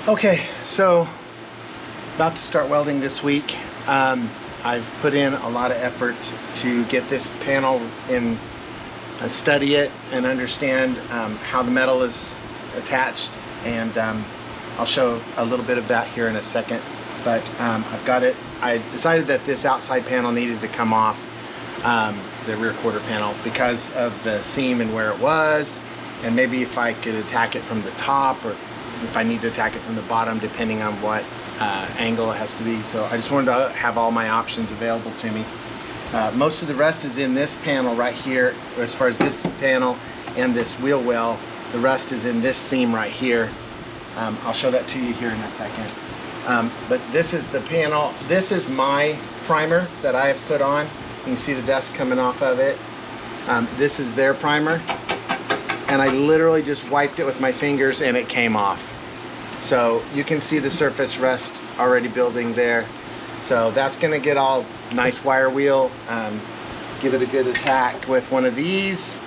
Okay, so about to start welding this week. I've put in a lot of effort to get this panel in, study it and understand how the metal is attached, and I'll show a little bit of that here in a second. But I've got it. I decided that this outside panel needed to come off, the rear quarter panel, because of the seam and where it was, and maybe if I could attack it from the top, or if I need to attack it from the bottom, depending on what angle it has to be. So I just wanted to have all my options available to me. Most of the rest is in this panel right here, as far as this panel and this wheel well. The rest is in this seam right here. I'll show that to you here in a second. But this is the panel. This is my primer that I have put on. You can see the dust coming off of it. This is their primer, and I literally just wiped it with my fingers and it came off. So you can see the surface rust already building there. So that's going to get all nice wire wheel. Give it a good attack with one of these,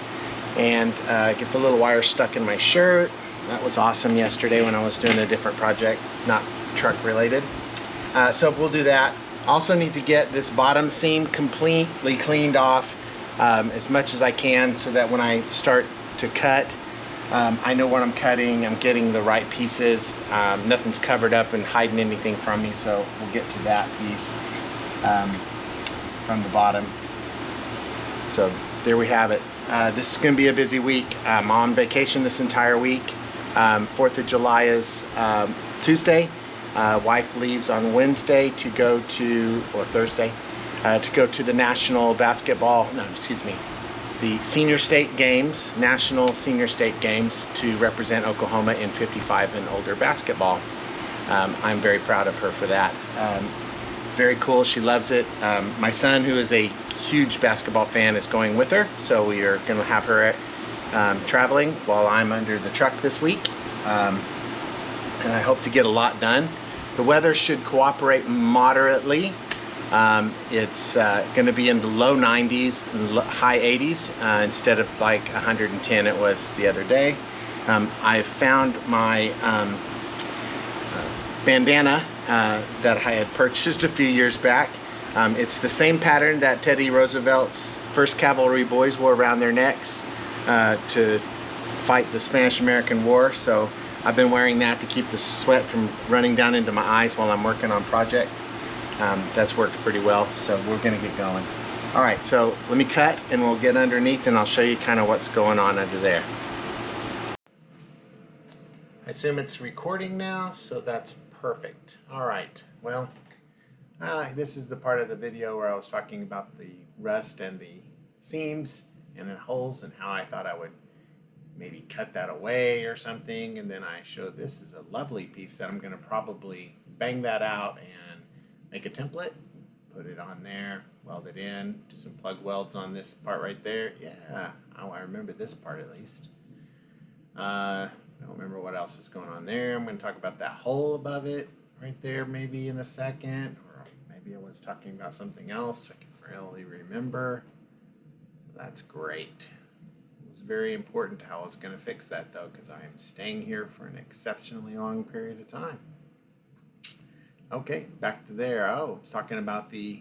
and get the little wire stuck in my shirt. That was awesome yesterday when I was doing a different project, not truck related. So we'll do that. Also need to get this bottom seam completely cleaned off as much as I can, so that when I start to cut, I know what I'm cutting. I'm getting the right pieces. Nothing's covered up and hiding anything from me, so we'll get to that piece from the bottom. So there we have it. This is going to be a busy week. I'm on vacation this entire week. 4th of July is Tuesday. Wife leaves on Wednesday to go to, or Thursday, to go to the national basketball, no, excuse me, the senior state games, national senior state games, to represent Oklahoma in 55 and older basketball. I'm very proud of her for that. Very cool. She loves it. My son, who is a huge basketball fan, is going with her, so we are going to have her traveling while I'm under the truck this week, and I hope to get a lot done. The weather should cooperate moderately. It's going to be in the low 90s, high 80s, instead of like 110 it was the other day. I found my bandana that I had purchased a few years back. It's the same pattern that Teddy Roosevelt's First Cavalry boys wore around their necks to fight the Spanish-American War. So I've been wearing that to keep the sweat from running down into my eyes while I'm working on projects. That's worked pretty well, so we're gonna get going. All right, so let me cut and we'll get underneath and I'll show you kind of what's going on under there. I assume it's recording now, so that's perfect. All right, well, this is the part of the video where I was talking about the rust and the seams and the holes and how I thought I would maybe cut that away or something, and then I showed this is a lovely piece that I'm gonna probably bang that out and make a template, put it on there, weld it in, do some plug welds on this part right there. Yeah, I remember this part at least. I don't remember what else is going on there. I'm going to talk about that hole above it right there maybe in a second, or maybe I was talking about something else I can really remember. That's great. It was very important how I was going to fix that though, because I am staying here for an exceptionally long period of time. Okay, back to there. Oh, I was talking about the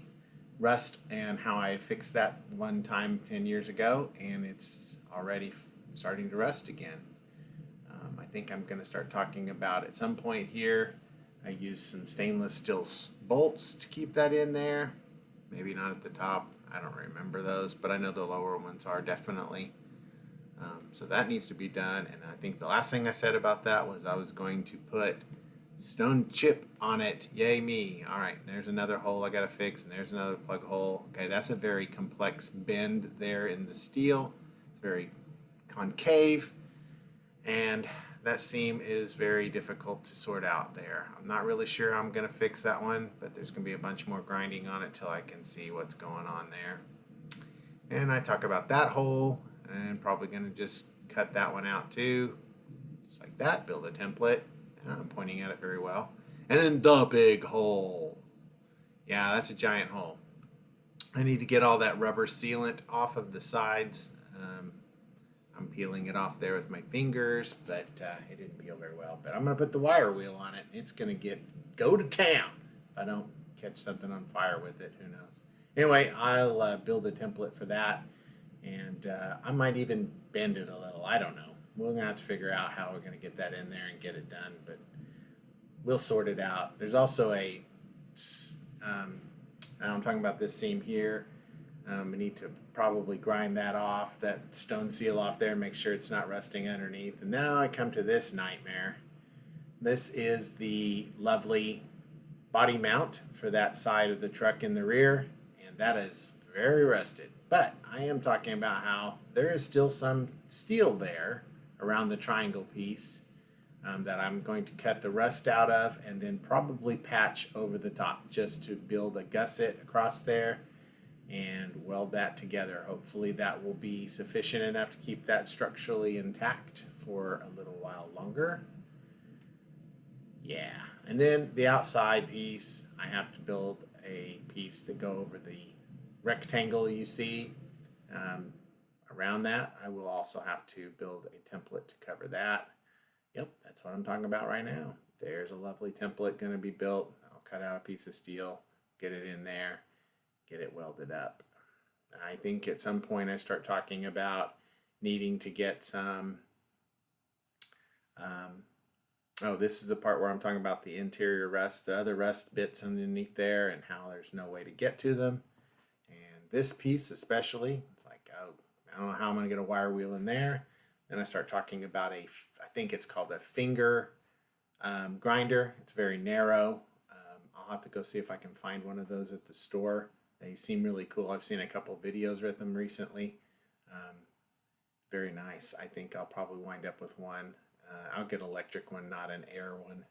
rust and how I fixed that one time 10 years ago, and it's already starting to rust again. I think I'm going to start talking about at some point here. I used some stainless steel bolts to keep that in there. Maybe not at the top. I don't remember those, but I know the lower ones are definitely. So that needs to be done. And I think the last thing I said about that was I was going to put stone chip on it. Yay me. All right, there's another hole I got to fix, and there's another plug hole. Okay, that's a very complex bend there in the steel. It's very concave, and that seam is very difficult to sort out there. I'm not really sure how I'm going to fix that one, but there's going to be a bunch more grinding on it till I can see what's going on there. And I talk about that hole, and probably going to just cut that one out too, just like that, build a template. I'm pointing at it very well. And then the big hole. Yeah, that's a giant hole. I need to get all that rubber sealant off of the sides. I'm peeling it off there with my fingers, but it didn't peel very well. But I'm going to put the wire wheel on it. It's going to go to town. If I don't catch something on fire with it, who knows. Anyway, I'll build a template for that, and I might even bend it a little. I don't know. We're going to have to figure out how we're going to get that in there and get it done, but we'll sort it out. There's also I'm talking about this seam here. We need to probably grind that off, that stone seal off there, and make sure it's not rusting underneath. And now I come to this nightmare. This is the lovely body mount for that side of the truck in the rear, and that is very rusted. But I am talking about how there is still some steel there around the triangle piece that I'm going to cut the rust out of and then probably patch over the top just to build a gusset across there and weld that together. Hopefully that will be sufficient enough to keep that structurally intact for a little while longer. Yeah, and then the outside piece, I have to build a piece to go over the rectangle you see around that. I will also have to build a template to cover that. Yep, that's what I'm talking about right now. There's a lovely template going to be built. I'll cut out a piece of steel, get it in there, get it welded up. I think at some point I start talking about needing to get some this is the part where I'm talking about the interior rust, the other rust bits underneath there, and how there's no way to get to them. And this piece especially, it's like, oh, I don't know how I'm going to get a wire wheel in there. Then I start talking about I think it's called a finger grinder. It's very narrow. I'll have to go see if I can find one of those at the store. They seem really cool. I've seen a couple videos with them recently. Very nice. I think I'll probably wind up with one. I'll get an electric one, not an air one.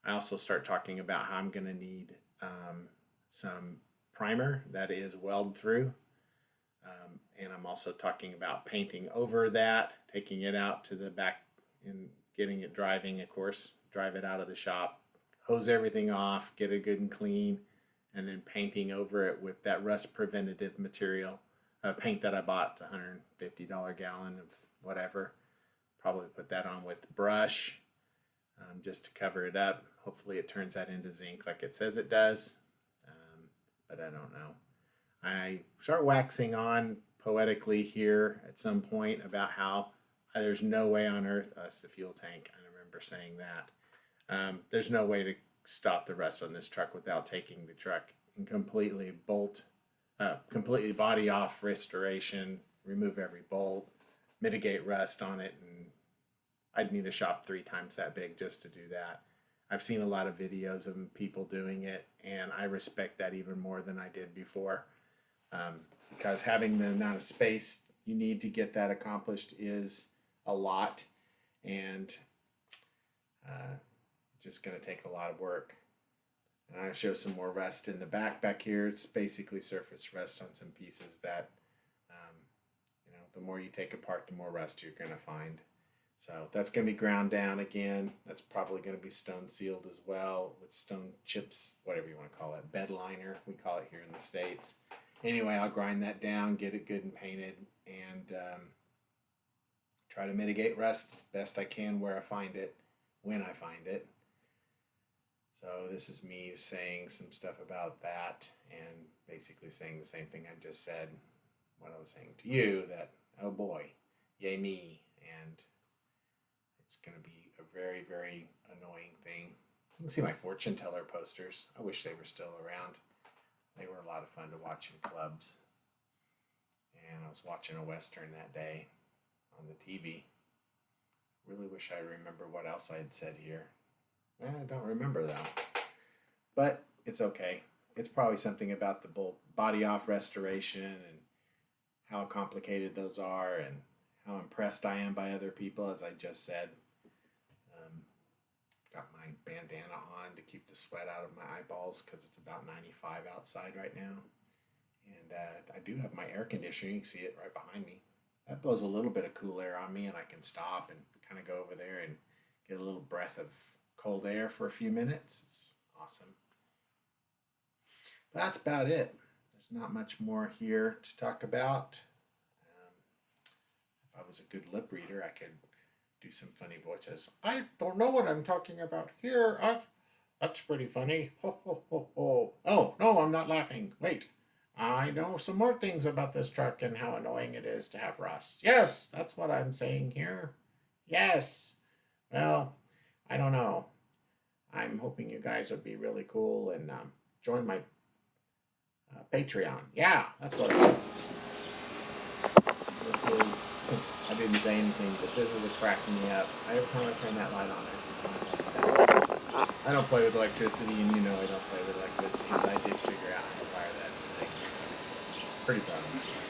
I also start talking about how I'm going to need some primer that is weld through. And I'm also talking about painting over that, taking it out to the back and getting it driving, of course, drive it out of the shop, hose everything off, get it good and clean, and then painting over it with that rust preventative material. Paint that I bought, $150 gallon of whatever. Probably put that on with brush just to cover it up. Hopefully it turns that into zinc like it says it does, but I don't know. I start waxing on poetically here at some point about how there's no way on earth, us the fuel tank, I remember saying that, there's no way to stop the rust on this truck without taking the truck and completely body off restoration, remove every bolt, mitigate rust on it, and I'd need a shop 3 times that big just to do that. I've seen a lot of videos of people doing it, and I respect that even more than I did before. Because having the amount of space you need to get that accomplished is a lot, and it's just going to take a lot of work. And I'll show some more rust in the back here. It's basically surface rust on some pieces that, the more you take apart, the more rust you're going to find. So that's going to be ground down again. That's probably going to be stone sealed as well with stone chips, whatever you want to call it, bed liner, we call it here in the States. Anyway, I'll grind that down, get it good and painted, and try to mitigate rust best I can where I find it, when I find it. So this is me saying some stuff about that and basically saying the same thing I just said, what I was saying to you, that, oh boy, yay me, and it's going to be a very, very annoying thing. You can see my fortune teller posters. I wish they were still around. They were a lot of fun to watch in clubs. And I was watching a Western that day on the TV. Really wish I remember what else I had said here. I don't remember though. But it's okay. It's probably something about the body off restoration and how complicated those are and how impressed I am by other people, as I just said. Got my bandana on to keep the sweat out of my eyeballs because it's about 95 outside right now. And I do have my air conditioner. You can see it right behind me. That blows a little bit of cool air on me, and I can stop and kind of go over there and get a little breath of cold air for a few minutes. It's awesome. But that's about it. There's not much more here to talk about. If I was a good lip reader, I could do some funny voices. I don't know what I'm talking about here. That's pretty funny. Ho, ho, ho, ho. Oh, no, I'm not laughing. Wait. I know some more things about this truck and how annoying it is to have rust. Yes, that's what I'm saying here. Yes. Well, I don't know. I'm hoping you guys would be really cool and join my Patreon. Yeah, that's what it is. This is, I didn't say anything, but this is cracking me up. Every time I turn that light on, I smell. I don't play with electricity, and you know I don't play with electricity, but I did figure out how to wire that to the thing and stuff. Pretty proud of myself.